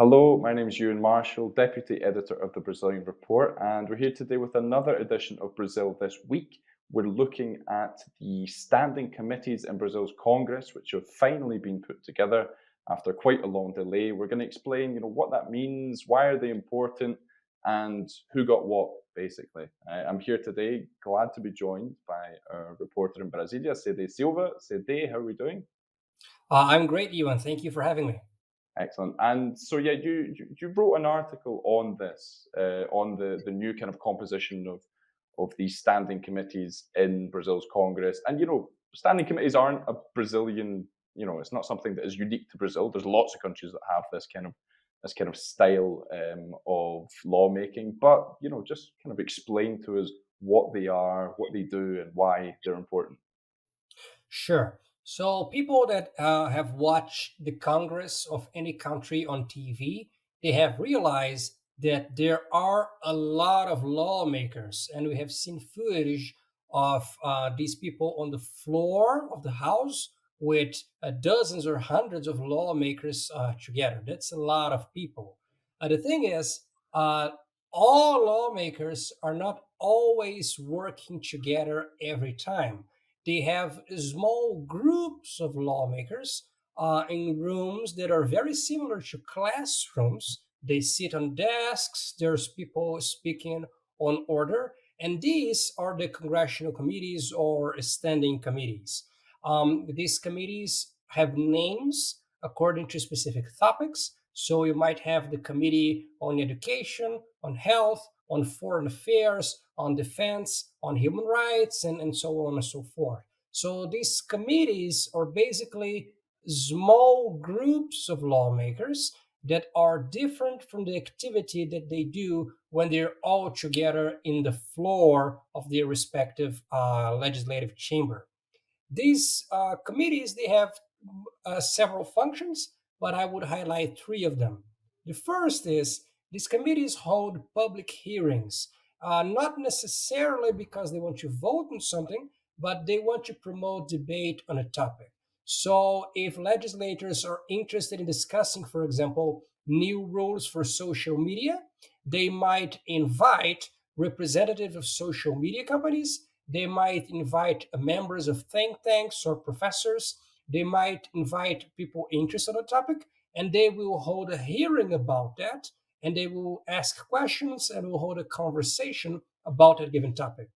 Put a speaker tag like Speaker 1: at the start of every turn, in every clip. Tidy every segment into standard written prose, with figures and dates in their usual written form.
Speaker 1: Hello, my name is Euan Marshall, Deputy Editor of The Brazilian Report, and we're here today with another edition of Brazil This Week. We're looking at the standing committees in Brazil's Congress, which have finally been put together after quite a long delay. We're going to explain, what that means, why are they important, and who got what, basically. I'm here today, glad to be joined by our reporter in Brasilia, Cedê Silva. Cedê, how are we doing?
Speaker 2: I'm great, Euan. Thank you for having me.
Speaker 1: Excellent. And so, yeah, you wrote an article on this, on the new kind of composition of these standing committees in Brazil's Congress. And standing committees aren't a Brazilian. It's not something that is unique to Brazil. There's lots of countries that have this kind of style of lawmaking. But just kind of explain to us what they are, what they do, and why they're important.
Speaker 2: Sure. So, people that have watched the Congress of any country on TV, they have realized that there are a lot of lawmakers, and we have seen footage of these people on the floor of the House with dozens or hundreds of lawmakers together. That's a lot of people. The thing is, uh, all lawmakers are not always working together every time. They have small groups of lawmakers in rooms that are very similar to classrooms. They sit on desks, there's people speaking on order, and these are the congressional committees or standing committees. These committees have names according to specific topics. So you might have the Committee on Education, on Health, on Foreign Affairs, on Defense, on Human Rights, and so on and so forth. So these committees are basically small groups of lawmakers that are different from the activity that they do when they're all together in the floor of their respective legislative chamber. These committees, they have several functions, but I would highlight three of them. The first is these committees hold public hearings, not necessarily because they want to vote on something, but they want to promote debate on a topic. So if legislators are interested in discussing, for example, new rules for social media, they might invite representatives of social media companies. They might invite members of think tanks or professors. They might invite people interested in the topic, and they will hold a hearing about that, and they will ask questions and will hold a conversation about a given topic.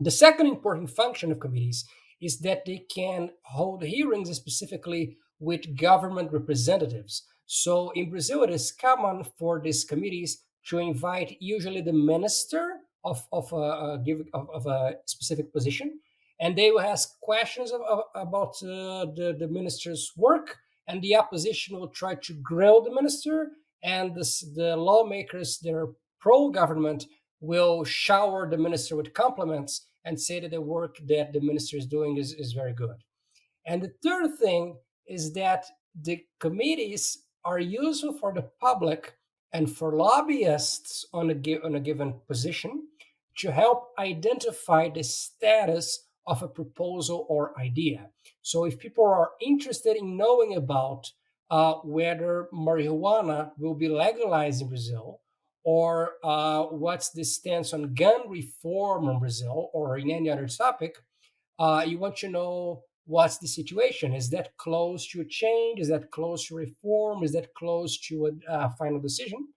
Speaker 2: The second important function of committees is that they can hold hearings specifically with government representatives. So in Brazil, it is common for these committees to invite usually the minister of a specific position, and they will ask questions about the minister's work, and the opposition will try to grill the minister, and the lawmakers that are pro-government will shower the minister with compliments and say that the work that the minister is doing is very good. And the third thing is that the committees are useful for the public and for lobbyists on a given position to help identify the status of a proposal or idea. So if people are interested in knowing about whether marijuana will be legalized in Brazil, or what's the stance on gun reform in Brazil or in any other topic, you want to know what's the situation. Is that close to a change? Is that close to reform? Is that close to a final decision?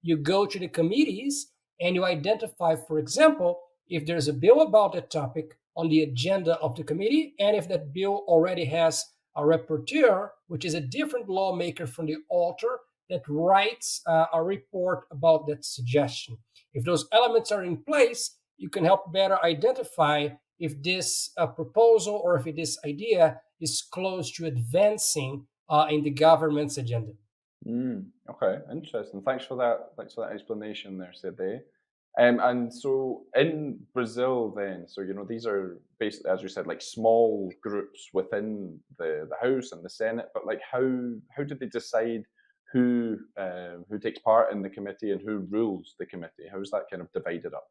Speaker 2: You go to the committees and you identify, for example, if there's a bill about that topic on the agenda of the committee, and if that bill already has a rapporteur, which is a different lawmaker from the author, that writes a report about that suggestion. If those elements are in place, you can help better identify if this proposal or if this idea is close to advancing in the government's agenda.
Speaker 1: Okay, interesting. Thanks for that. Thanks for that explanation there, Sede. And so in Brazil, then, so these are basically, as you said, like small groups within the House and the Senate. But like, how do they decide who takes part in the committee and who rules the committee? How is that kind of divided up?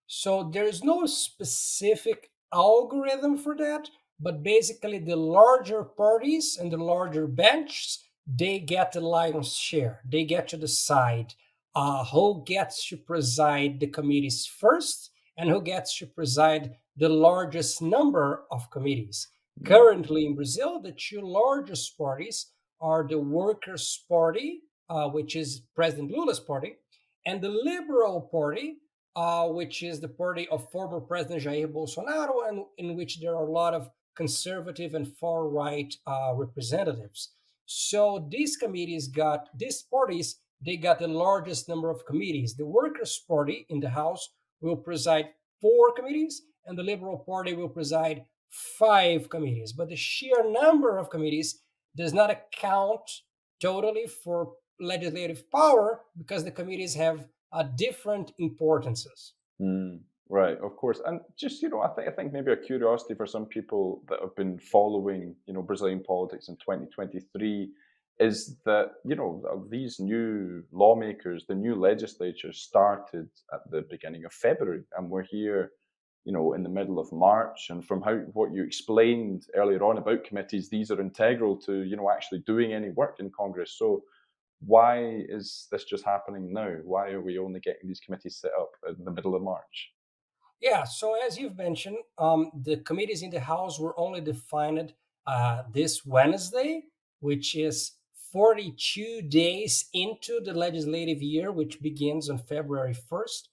Speaker 2: So there is no specific algorithm for that, but basically the larger parties and the larger benches, they get the lion's share. They get to decide who gets to preside the committees first and who gets to preside the largest number of committees.
Speaker 1: Mm,
Speaker 2: Currently in Brazil, the two largest parties are the Workers' Party, which is President Lula's party, and the Liberal Party, which is the party of former President Jair Bolsonaro, and in which there are a lot of conservative and far right representatives. So these parties, they got the largest number of committees. The Workers' Party in the House will preside 4 committees, and the Liberal Party will preside 5 committees. But the sheer number of committees does not account totally for legislative power because the committees have different importances.
Speaker 1: mm, right, of course. And just I think maybe a curiosity for some people that have been following Brazilian politics in 2023 is that these new lawmakers, the new legislature started at the beginning of February, and we're here in the middle of March. And from what you explained earlier on about committees, these are integral to actually doing any work in Congress. So why is this just happening now? Why are we only getting these committees set up in the middle of March?
Speaker 2: Yeah, so as you've mentioned, the committees in the House were only defined this Wednesday, which is 42 days into the legislative year, which begins on February 1st.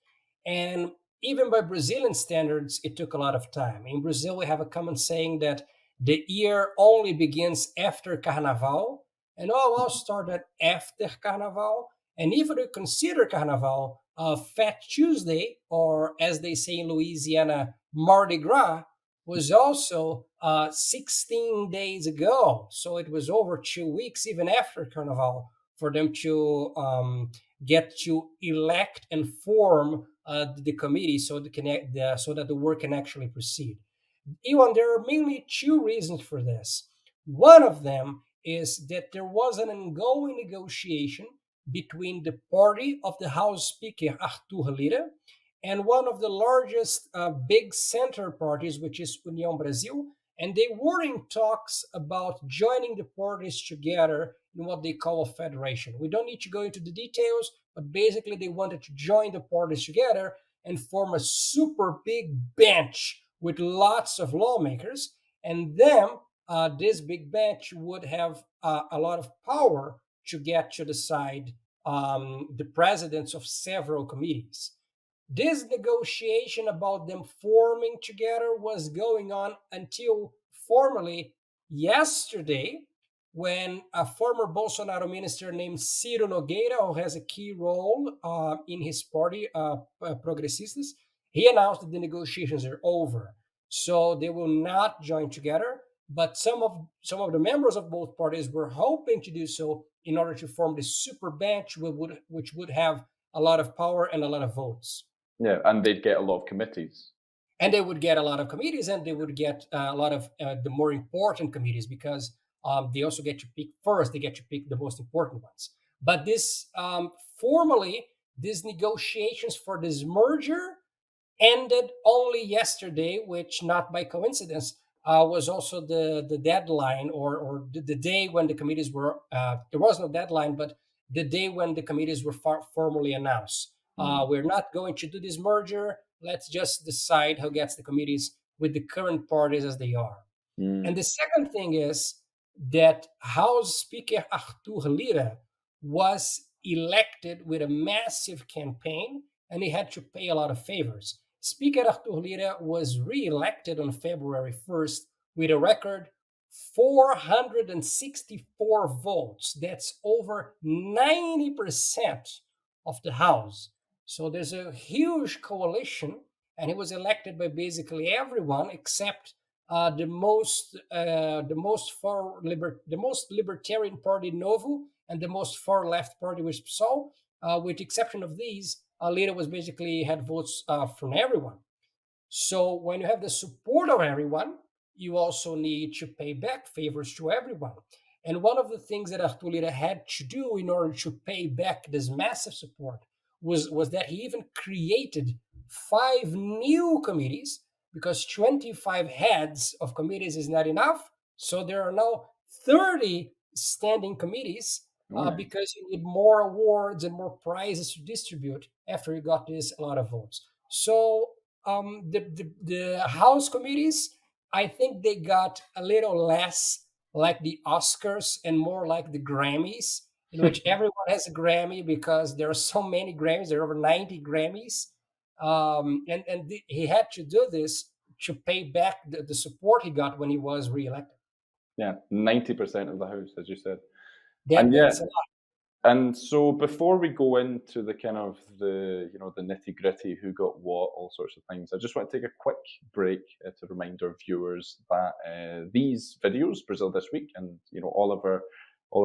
Speaker 2: And even by Brazilian standards, it took a lot of time. In Brazil, we have a common saying that the year only begins after Carnaval, and all started after Carnaval. And if we consider Carnaval Fat Tuesday, or as they say in Louisiana, Mardi Gras, was also 16 days ago. So it was over 2 weeks, even after Carnival, for them to get to elect and form the committee so that the work can actually proceed. Ewan, there are mainly 2 reasons for this. One of them is that there was an ongoing negotiation between the party of the House Speaker, Arthur Lira, and one of the largest big center parties, which is União Brasil, and they were in talks about joining the parties together in what they call a federation. We don't need to go into the details, but basically they wanted to join the parties together and form a super big bench with lots of lawmakers. And then this big bench would have a lot of power to get to decide the presidents of several committees. This negotiation about them forming together was going on until formally yesterday, when a former Bolsonaro minister named Ciro Nogueira, who has a key role in his party, Progressistas, he announced that the negotiations are over. So they will not join together, but some of the members of both parties were hoping to do so in order to form this super bench, which would have a lot of power and a lot of votes.
Speaker 1: Yeah, and they'd get a lot of committees.
Speaker 2: And they would get a lot of committees, and they would get a lot of the more important committees, because they also get to pick first. They get to pick the most important ones. But this formally, these negotiations for this merger ended only yesterday, which, not by coincidence, was also the deadline, or the day when the committees were. There was no deadline, but the day when the committees were formally announced.
Speaker 1: Mm,
Speaker 2: We're not going to do this merger. Let's just decide who gets the committees with the current parties as they are. And
Speaker 1: mm,
Speaker 2: the second thing is that House Speaker Arthur Lira was elected with a massive campaign, and he had to pay a lot of favors. Speaker Arthur Lira was re-elected on February 1st with a record 464 votes. That's over 90% of the House. So there's a huge coalition, and he was elected by basically everyone except the most libertarian party Novo, and the most far left party, which PSOL. With the exception of these, Lula was basically had votes from everyone. So when you have the support of everyone, you also need to pay back favors to everyone. And one of the things that Arthur Lira had to do in order to pay back this massive support was that he even created 5 new committees, because 25 heads of committees is not enough. So there are now 30 standing committees,
Speaker 1: Oh, yeah.
Speaker 2: because you need more awards and more prizes to distribute after you got this a lot of votes. So the House committees, I think they got a little less like the Oscars and more like the Grammys, in which everyone has a Grammy because there are so many Grammys. There are over 90 Grammys, he had to do this to pay back the support he got when he was reelected.
Speaker 1: Yeah, 90% of the house, as you said.
Speaker 2: That
Speaker 1: And yeah,
Speaker 2: that's a lot.
Speaker 1: and so before we go into the kind of the nitty gritty, who got what, all sorts of things, I just want to take a quick break to remind our viewers that these videos, Brazil This Week, and all of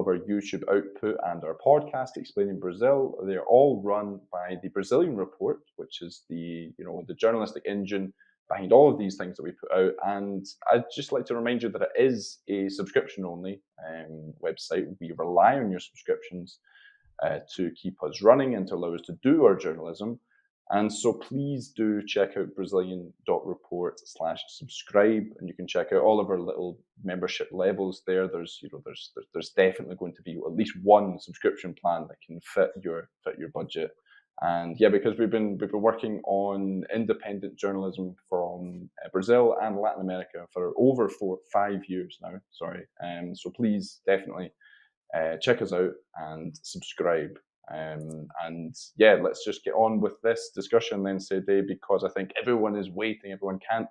Speaker 1: our YouTube output and our podcast explaining Brazil, they're all run by the Brazilian Report, which is the journalistic engine behind all of these things that we put out. And I'd just like to remind you that it is a subscription only website. We rely on your subscriptions to keep us running and to allow us to do our journalism. And so please do check out Brazilian.report/subscribe, and you can check out all of our little membership levels there. There's definitely going to be at least one subscription plan that can fit your budget. And yeah, because we've been working on independent journalism from Brazil and Latin America for over 5 years now. Sorry, so please definitely check us out and subscribe. And yeah, let's just get on with this discussion then, Cedê, because I think everyone is waiting. Everyone can't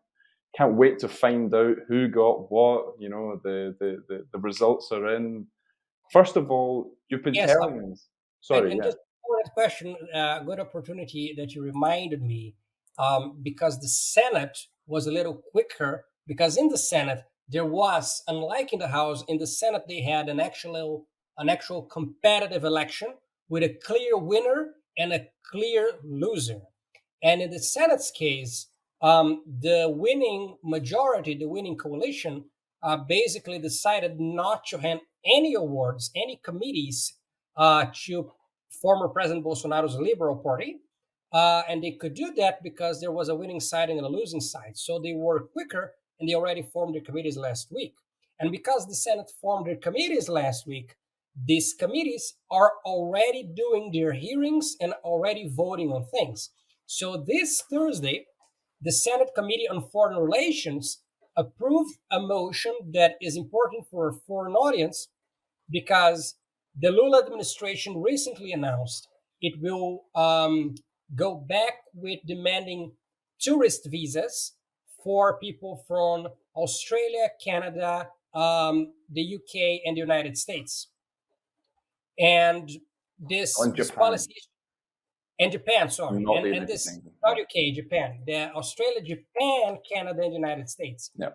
Speaker 1: wait to find out who got what. The results are in. First of all, you've been
Speaker 2: Yes,
Speaker 1: telling us.
Speaker 2: and,
Speaker 1: Sorry,
Speaker 2: and
Speaker 1: yeah.
Speaker 2: just for that question, good opportunity that you reminded me, because the Senate was a little quicker, because in the Senate there was, unlike in the House, in the Senate they had an actual competitive election with a clear winner and a clear loser. And in the Senate's case, the winning majority, the winning coalition, basically decided not to hand any awards, any committees to former President Bolsonaro's Liberal Party. And they could do that because there was a winning side and a losing side. So they were quicker, and they already formed their committees last week. And because the Senate formed their committees last week, these committees are already doing their hearings and already voting on things. So this Thursday, the Senate Committee on Foreign Relations approved a motion that is important for a foreign audience, because the Lula administration recently announced it will go back with demanding tourist visas for people from Australia, Canada, the UK, and the United States. And this
Speaker 1: On
Speaker 2: this
Speaker 1: Japan,
Speaker 2: policy, and Japan, sorry,
Speaker 1: not the
Speaker 2: and
Speaker 1: United
Speaker 2: this,
Speaker 1: Kingdom.
Speaker 2: not UK, Japan, the Australia, Japan, Canada, and the United States.
Speaker 1: Yeah.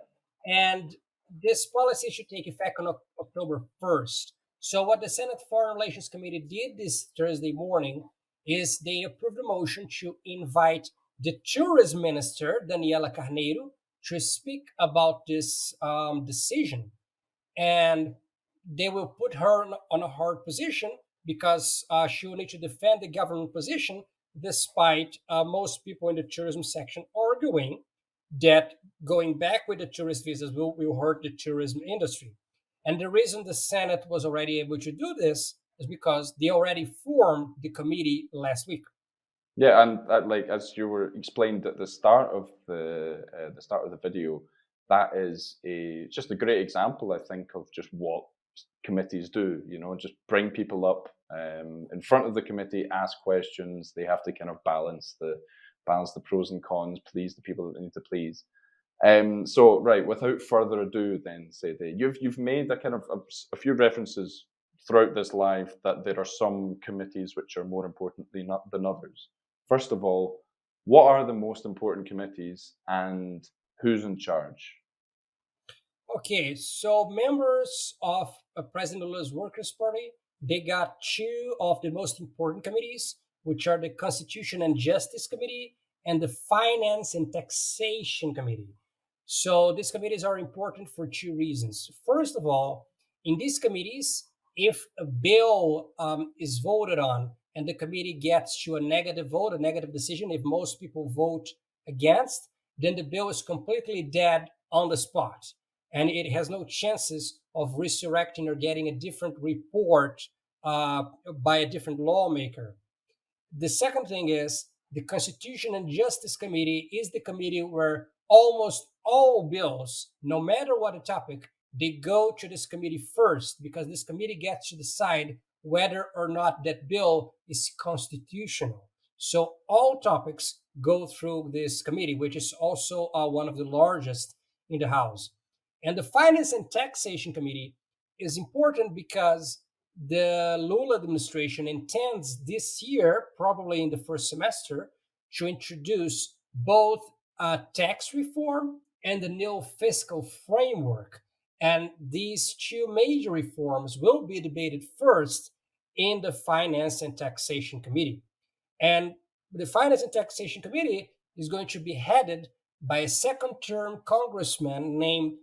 Speaker 2: And this policy should take effect on October 1st. So what the Senate Foreign Relations Committee did this Thursday morning is they approved a motion to invite the tourism minister, Daniela Carneiro, to speak about this decision. And they will put her on a hard position, because she will need to defend the government position, despite most people in the tourism section arguing that going back with the tourist visas will hurt the tourism industry. And the reason the Senate was already able to do this is because they already formed the committee last week.
Speaker 1: Yeah, and like as you were explained at the start of the video, that is just a great example, I think, of just what committees do. Just bring people up in front of the committee, ask questions. They have to kind of balance the pros and cons, please the people that they need to please. So right, without further ado, then Sadie, you've made a few references throughout this live that there are some committees which are more important than others. First of all, what are the most important committees and who's in charge?
Speaker 2: Okay, so members of President Lula's Workers' Party, they got two of the most important committees. which are the Constitution and Justice Committee and the Finance and Taxation Committee. So these committees are important for two reasons. First of all, in these committees, if a bill is voted on and the committee gets to a negative vote, a negative decision, if most people vote against, then the bill is completely dead on the spot. And it has no chances of resurrecting or getting a different report by a different lawmaker. The second thing is the Constitution and Justice Committee is the committee where almost all bills, no matter what the topic, they go to this committee first because this committee gets to decide whether or not that bill is constitutional. So all topics go through this committee, which is also one of the largest in the House. And the Finance and Taxation Committee is important because the Lula administration intends this year, probably in the first semester, to introduce both a tax reform and a new fiscal framework. And these two major reforms will be debated first in the Finance and Taxation Committee. And the Finance and Taxation Committee is going to be headed by a second term congressman named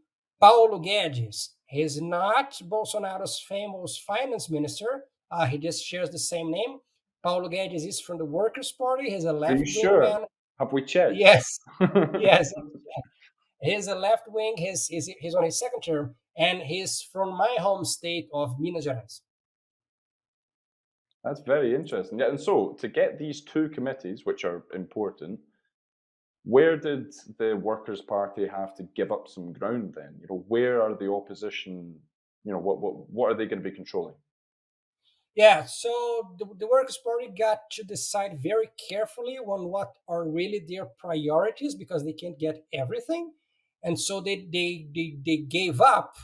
Speaker 2: Paulo Guedes. He is not Bolsonaro's famous finance minister. He just shares the same name. Paulo Guedes is from the Workers' Party. He's a
Speaker 1: Are you
Speaker 2: left wing
Speaker 1: sure?
Speaker 2: man.
Speaker 1: Have we checked?
Speaker 2: Yes, yes. He's a left wing. He's on his second term, and he's from my home state of Minas Gerais.
Speaker 1: That's very interesting. Yeah, and so to get these two committees, which are important, where did the Workers' Party have to give up some ground then? Where are the opposition? What are they going to be controlling?
Speaker 2: Yeah, so the Workers' Party got to decide very carefully on what are really their priorities because they can't get everything. And so they gave up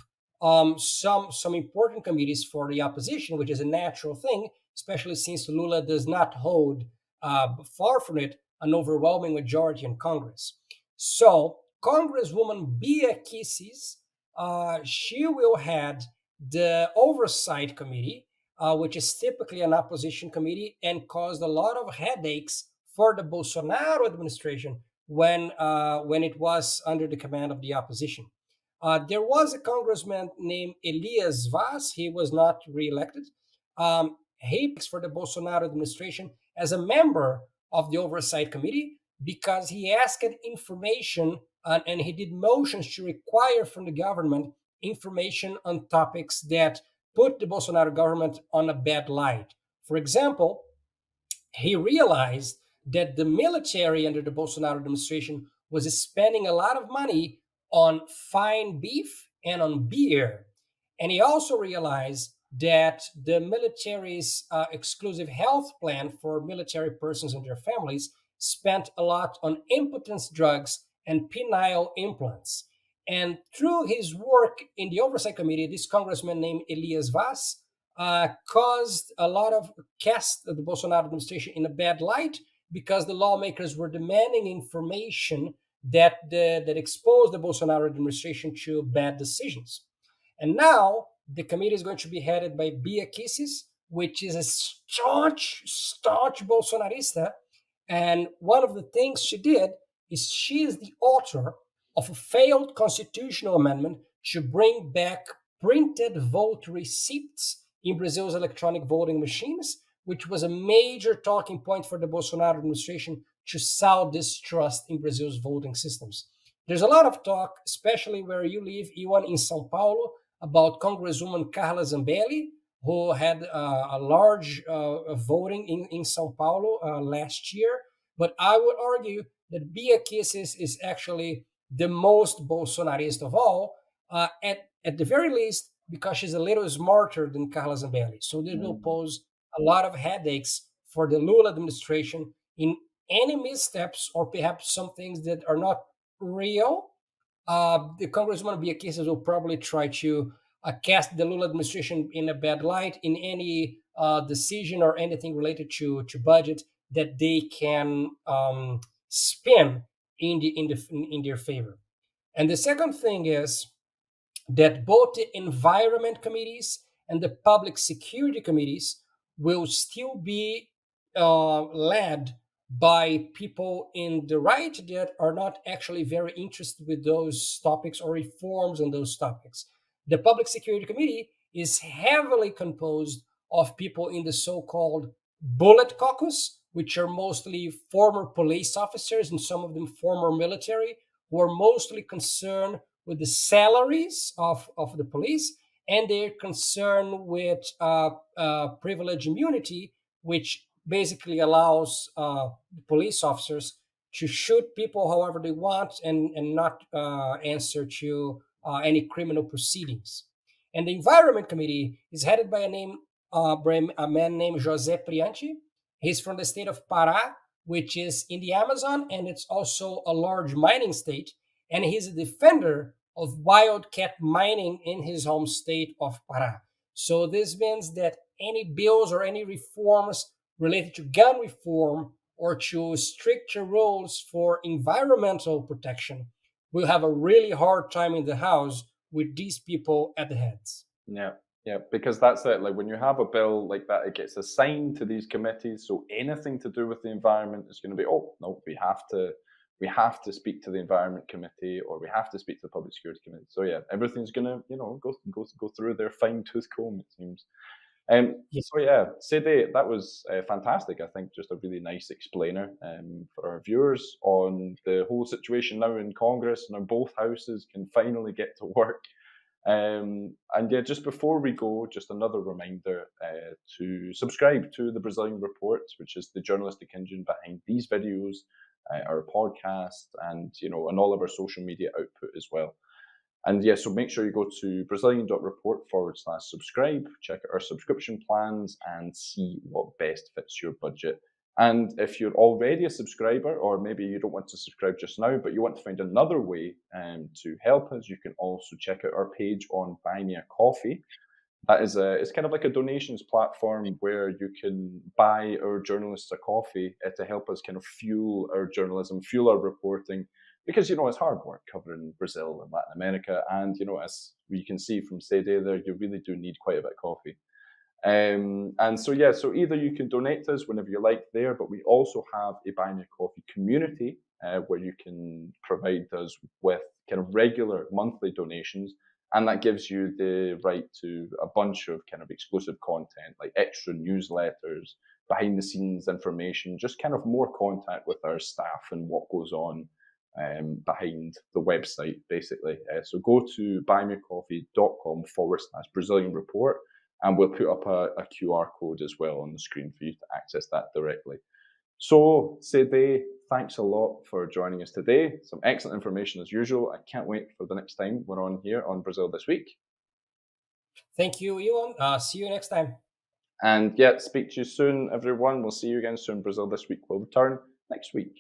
Speaker 2: some important committees for the opposition, which is a natural thing, especially since Lula does not hold, far from it, an overwhelming majority in Congress. So Congresswoman Bia Kicis, she will head the Oversight Committee, which is typically an opposition committee and caused a lot of headaches for the Bolsonaro administration when it was under the command of the opposition. There was a congressman named Elias Vaz. He was not reelected. He for the Bolsonaro administration as a member of the Oversight Committee because he asked information and he did motions to require from the government information on topics that put the Bolsonaro government on a bad light. For example, he realized that the military under the Bolsonaro administration was spending a lot of money on fine beef and on beer. And he also realized that the military's exclusive health plan for military persons and their families spent a lot on impotence drugs and penile implants. And through his work in the Oversight Committee, this congressman named Elias Vaz caused a lot of cast the Bolsonaro administration in a bad light because the lawmakers were demanding information that exposed the Bolsonaro administration to bad decisions. And now the committee is going to be headed by Bia Kicis, which is a staunch Bolsonarista. And one of the things she did is she is the author of a failed constitutional amendment to bring back printed vote receipts in Brazil's electronic voting machines, which was a major talking point for the Bolsonaro administration to sow distrust in Brazil's voting systems. There's a lot of talk, especially where you live, Euan, in São Paulo, about Congresswoman Carla Zambelli, who had a large voting in São Paulo last year. But I would argue that Bia Kicis is actually the most Bolsonarist of all, at the very least, because she's a little smarter than Carla Zambelli. So this will pose a lot of headaches for the Lula administration in any missteps or perhaps some things that are not real. The Congresswoman Bia Kicis will probably try to cast the Lula administration in a bad light in any decision or anything related to budget that they can spin in their favor. And the second thing is that both the environment committees and the public security committees will still be led by people in the right that are not actually very interested with those topics or reforms on those topics. The Public Security Committee is heavily composed of people in the so-called Bullet Caucus, which are mostly former police officers and some of them former military, who are mostly concerned with the salaries of the police, and they're concerned with privilege immunity, which basically allows police officers to shoot people however they want and not answer to any criminal proceedings. And the Environment Committee is headed by a man named José Prianti. He's from the state of Pará, which is in the Amazon, and it's also a large mining state. And he's a defender of wildcat mining in his home state of Pará. So this means that any bills or any reforms related to gun reform or to stricter rules for environmental protection will have a really hard time in the House with these people at the heads.
Speaker 1: Yeah, yeah, because that's it. Like when you have a bill like that, it gets assigned to these committees. So anything to do with the environment is going to be, oh no, we have to speak to the Environment Committee, or we have to speak to the Public Security Committee. So yeah, everything's going to go through their fine tooth comb, it seems.
Speaker 2: Yes.
Speaker 1: So yeah, Cedê, that was fantastic. I think just a really nice explainer for our viewers on the whole situation now in Congress, and both houses can finally get to work. And yeah, just before we go, just another reminder to subscribe to the Brazilian Report, which is the journalistic engine behind these videos, our podcast, and and all of our social media output as well. And yeah, so make sure you go to Brazilian.report/subscribe, check out our subscription plans, and see what best fits your budget. And if you're already a subscriber, or maybe you don't want to subscribe just now, but you want to find another way to help us, you can also check out our page on Buy Me a Coffee. That is it's kind of like a donations platform where you can buy our journalists a coffee to help us kind of fuel our journalism, fuel our reporting, because it's hard work covering Brazil and Latin America, and as we can see from Cedê there, you really do need quite a bit of coffee. And so yeah, so either you can donate to us whenever you like there, but we also have a Buy Me a Coffee community where you can provide us with kind of regular monthly donations, and that gives you the right to a bunch of kind of exclusive content, like extra newsletters, behind the scenes information, just kind of more contact with our staff and what goes on behind the website, basically. So go to buymeacoffee.com/Brazilian Report, and we'll put up a QR code as well on the screen for you to access that directly. So, Cedê, thanks a lot for joining us today. Some excellent information as usual. I can't wait for the next time we're on here on Brazil This Week.
Speaker 2: Thank you, Euan. See you next time.
Speaker 1: And yeah, speak to you soon, everyone. We'll see you again soon. Brazil This Week will return next week.